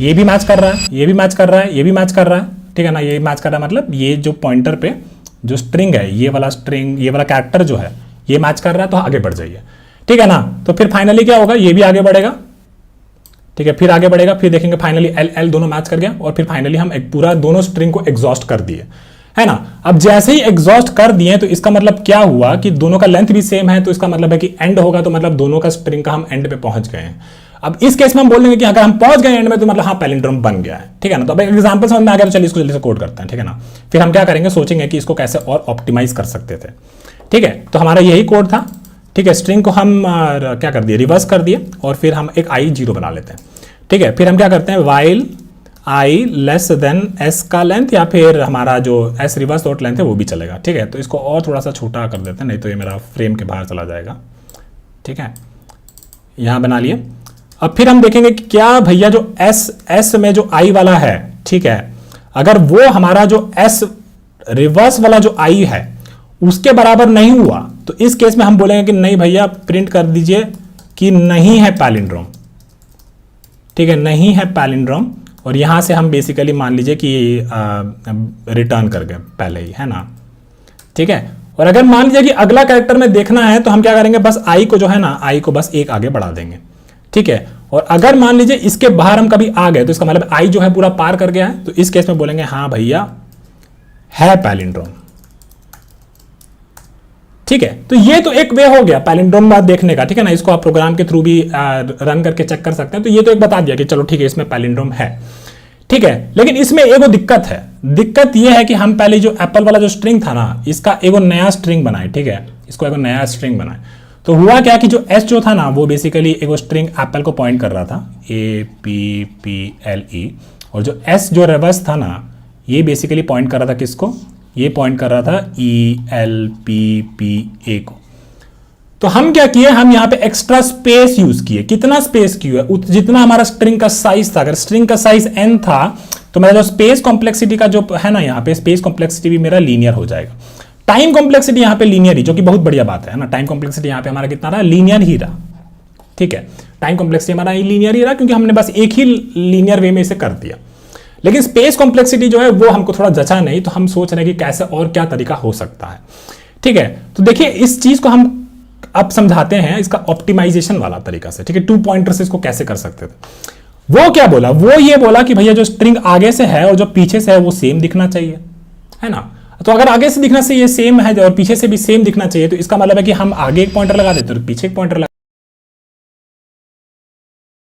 ये भी मैच कर रहा है, ये भी मैच कर रहा है, ये भी मैच कर रहा है, ठीक है ना, ये मैच कर रहा है, मतलब ये जो पॉइंटर पे जो स्ट्रिंग है, ये वाला स्ट्रिंग, ये वाला कैरेक्टर जो है ये मैच कर रहा है, तो आगे बढ़ जाइए, ठीक है ना। तो फिर फाइनली क्या होगा, ये भी आगे बढ़ेगा, ठीक है, फिर आगे बढ़ेगा, फिर देखेंगे फाइनली एल एल दोनों मैच कर गया, और फिर फाइनली हम एक पूरा दोनों स्ट्रिंग को एग्जॉस्ट कर दिए, है ना। अब जैसे ही एग्जॉस्ट कर दिए तो इसका मतलब क्या हुआ कि दोनों का लेंथ भी सेम है, तो इसका मतलब है कि एंड होगा, तो मतलब दोनों का स्ट्रिंग का हम एंड पे पहुंच गए हैं। अब इस केस में हम बोलेंगे कि अगर हम पहुंच गए एंड में तो मतलब हाँ पैलिंड्रोम बन गया है, ठीक है ना। तो अब एक एग्जांपल समझ में आ गया, तो चलिए इसको जल्दी से कोड करते हैं, ठीक है ना। फिर हम क्या करेंगे, सोचेंगे कि इसको कैसे और ऑप्टिमाइज कर सकते थे, ठीक है। तो हमारा यही कोड था, ठीक है। स्ट्रिंग को हम क्या कर दिए, रिवर्स कर दिए, और फिर हम एक आई 0 बना लेते हैं, ठीक है। फिर हम क्या करते हैं, while I less than S का लेंथ, या फिर हमारा जो एस रिवर्स डॉट लेंथ है वो भी चलेगा, ठीक है। तो इसको और थोड़ा सा छोटा कर देते हैं, नहीं तो ये मेरा फ्रेम के बाहर चला जाएगा, ठीक है। यहां बना लिए। अब फिर हम देखेंगे कि क्या भैया जो एस में जो आई वाला है, ठीक है, अगर वो हमारा जो एस रिवर्स वाला जो आई है उसके बराबर नहीं हुआ, तो इस केस में हम बोलेंगे कि नहीं भैया प्रिंट कर दीजिए कि नहीं है पैलिंड्रोम, ठीक है, नहीं है पैलिंड्रोम। और यहां से हम बेसिकली मान लीजिए कि रिटर्न कर गए पहले ही, है ना, ठीक है। और अगर मान लीजिए कि अगला कैरेक्टर में देखना है तो हम क्या करेंगे, बस आई को जो है ना, आई को बस एक आगे बढ़ा देंगे, ठीक है। और अगर मान लीजिए इसके बाहर हम कभी आ गए तो इसका मतलब आई जो है पूरा पार कर गया है, तो इस केस में बोलेंगे हाँ भैया है पैलिंड्रोम, ठीक है। तो ये तो एक वे हो गया पैलिंड्रोम बात देखने का, ठीक है ना। इसको आप प्रोग्राम के थ्रू भी रन करके चेक कर सकते हैं। तो ये तो एक बता दिया कि चलो ठीक है इसमें पैलिंड्रोम है, ठीक है। लेकिन इसमें एगो दिक्कत है, दिक्कत ये है कि हम पहले जो एप्पल वाला जो स्ट्रिंग था ना, इसका एगो नया स्ट्रिंग बनाए, ठीक है, इसको एगो नया स्ट्रिंग बनाए। तो हुआ क्या कि जो एस जो था ना वो बेसिकली एगो स्ट्रिंग एप्पल को पॉइंट कर रहा था, APPLE, और जो एस जो रिवर्स था ना ये बेसिकली पॉइंट कर रहा था किसको, ये पॉइंट कर रहा था ELPPA को। तो हम क्या किए, हम यहां पे एक्स्ट्रा स्पेस यूज किए। कितना स्पेस किया, जितना हमारा स्ट्रिंग का साइज था। अगर स्ट्रिंग का साइज n था तो मेरा जो स्पेस कॉम्प्लेक्सिटी का जो है ना, यहाँ पे स्पेस कॉम्प्लेक्सिटी भी मेरा लीनियर हो जाएगा। टाइम कॉम्प्लेक्सिटी यहाँ पे लीनियर ही, जो कि बहुत बढ़िया बात है ना। टाइम कॉम्प्लेक्सिटी यहाँ पे हमारा कितना रहा, लीनियर ही रहा, ठीक है। टाइम कॉम्प्लेक्सिटी हमारा लीनियर ही रहा क्योंकि हमने बस एक ही लीनियर वे में इसे कर दिया। लेकिन स्पेस कॉम्प्लेक्सिटी जो है वो हमको थोड़ा जचा नहीं, तो हम सोच रहे हैं कि कैसे और क्या तरीका हो सकता है, ठीक है। तो देखिए इस चीज को हम अब समझाते हैं इसका ऑप्टिमाइजेशन वाला तरीका से, ठीक है। 2 पॉइंटर से इसको कैसे कर सकते थे। वो क्या बोला, वो ये बोला कि भैया जो स्ट्रिंग आगे से है और जो पीछे से है वो सेम दिखना चाहिए, है ना। तो अगर आगे से दिखना चाहिए सेम है और पीछे से भी सेम दिखना चाहिए, तो इसका मतलब है कि हम आगे एक पॉइंटर लगा देते और पीछे एक पॉइंटर लगा